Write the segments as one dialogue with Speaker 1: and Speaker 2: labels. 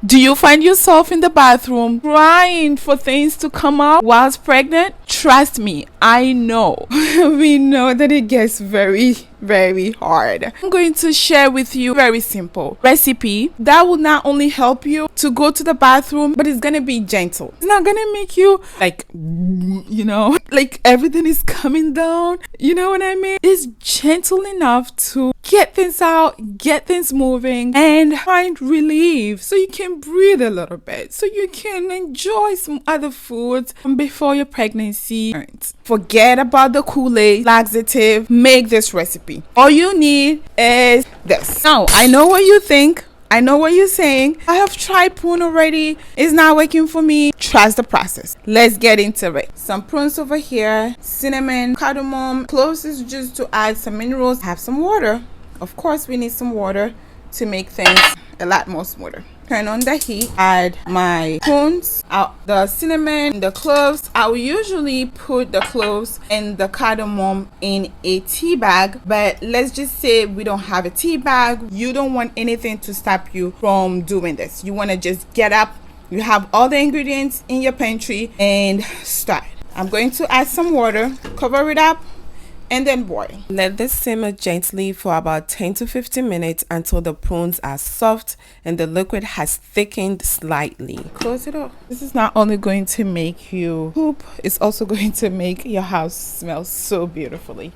Speaker 1: Do you find yourself in the bathroom crying for things to come out whilst pregnant? Trust me, I know. We know that it gets very, very hard. I'm going to share with you a very simple recipe that will not only help you to go to the bathroom, but it's gonna be gentle. It's not gonna make you like, like everything is coming down. You know what I mean? It's gentle enough to get things out, get things moving, and find relief so you can breathe a little bit, so you can enjoy some other foods before your pregnancy ends. Forget about the Kool-Aid laxative. Make this recipe. All you need is this. Now, I know what you think. I know what you're saying. I have tried prune already. It's not working for me. Trust the process. Let's get into it. Some prunes over here, cinnamon, cardamom, cloves is just to add some minerals. Have some water. Of course, we need some water to make things a lot more smoother. Turn on the heat. Add my prunes, the cinnamon, the cloves. I will usually put the cloves and the cardamom in a tea bag, but let's just say we don't have a tea bag. You don't want anything to stop you from doing this. You want to just get up. You have all the ingredients in your pantry and start. I'm going to add some water, cover it up, and then boil. Let this simmer gently for about 10 to 15 minutes until the prunes are soft and the liquid has thickened slightly. Close it off. This is not only going to make you poop, it's also going to make your house smell so beautifully.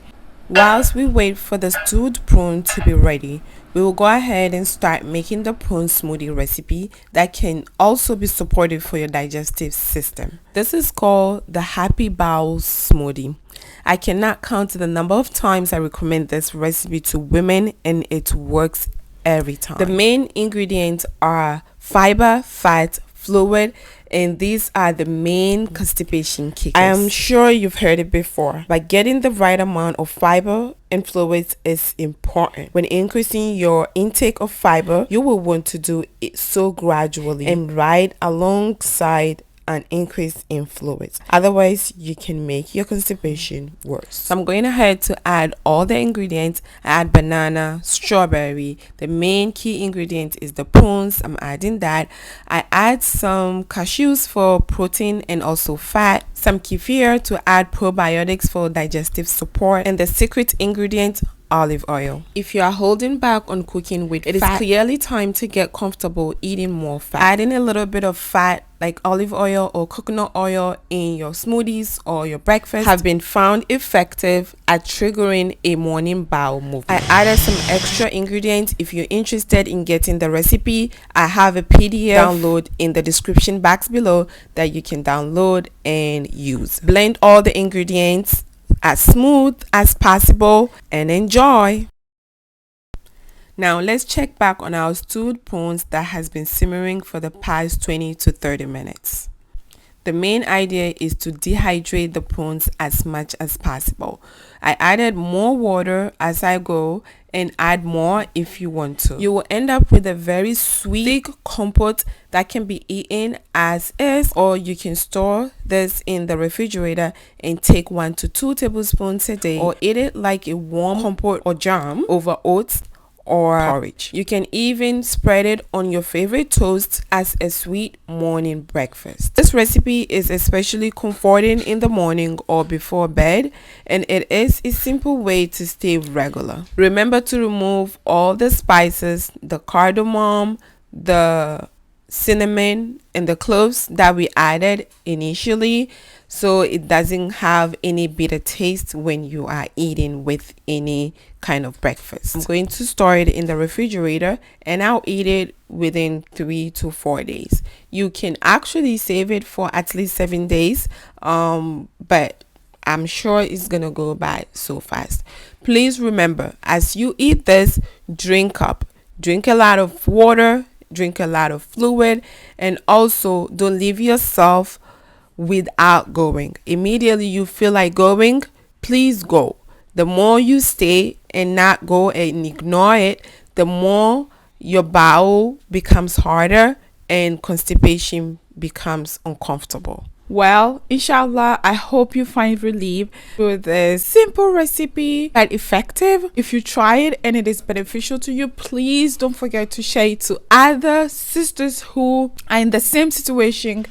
Speaker 1: Whilst we wait for the stewed prune to be ready, we will go ahead and start making the prune smoothie recipe that can also be supportive for your digestive system. This is called the Happy Bowel smoothie. I cannot count the number of times I recommend this recipe to women, and it works every time. The main ingredients are fiber, fat, fluid, and these are the main constipation kickers. I am sure you've heard it before, but getting the right amount of fiber and fluids is important. When increasing your intake of fiber, you will want to do it so gradually and right alongside an increase in fluids. Otherwise, you can make your constipation worse. So I'm going ahead to add all the ingredients. I add banana, strawberry. The main key ingredient is the prunes. I'm adding that. I add some cashews for protein and also fat. Some kefir to add probiotics for digestive support. And the secret ingredient, olive oil. If you are holding back on cooking with fat, it is clearly time to get comfortable eating more fat. Adding a little bit of fat like olive oil or coconut oil in your smoothies or your breakfast have been found effective at triggering a morning bowel movement. I added some extra ingredients. If you're interested in getting the recipe, I have a PDF download in the description box below that you can download and use. Blend all the ingredients as smooth as possible and enjoy. Now let's check back on our stewed prunes that has been simmering for the past 20 to 30 minutes. The main idea is to dehydrate the prunes as much as possible. I added more water as I go and add more if you want to. You will end up with a very sweet compote that can be eaten as is, or you can store this in the refrigerator and take 1 to 2 tablespoons a day, or eat it like a warm compote or jam over oats or porridge. You can even spread it on your favorite toast as a sweet morning breakfast. This recipe is especially comforting in the morning or before bed, and it is a simple way to stay regular. Remember to remove all the spices, the cardamom, the cinnamon, and the cloves that we added initially, so it doesn't have any bitter taste when you are eating with any kind of breakfast. I'm going to store it in the refrigerator and I'll eat it within 3 to 4 days. You can actually save it for at least 7 days, but I'm sure it's gonna go by so fast. Please remember, as you eat this, drink up. Drink a lot of water, drink a lot of fluid, and also don't leave yourself without going. Immediately you feel like going, please go. The more you stay and not go and ignore it, the more your bowel becomes harder and constipation becomes uncomfortable. Well, inshallah, I hope you find relief with this simple recipe that effective. If you try it and it is beneficial to you, please don't forget to share it to other sisters who are in the same situation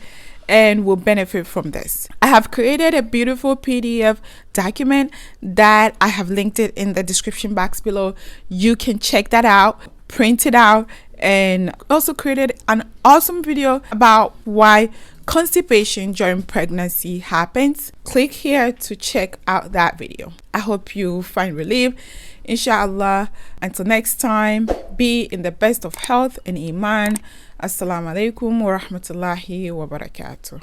Speaker 1: and will benefit from this. I have created a beautiful PDF document that I have linked it in the description box below. You can check that out, print it out, and also created an awesome video about why constipation during pregnancy happens. Click here to check out that video. I hope you find relief, inshallah. Until next time, be in the best of health and iman. Assalamu alaikum wa rahmatullahi wa barakatuh.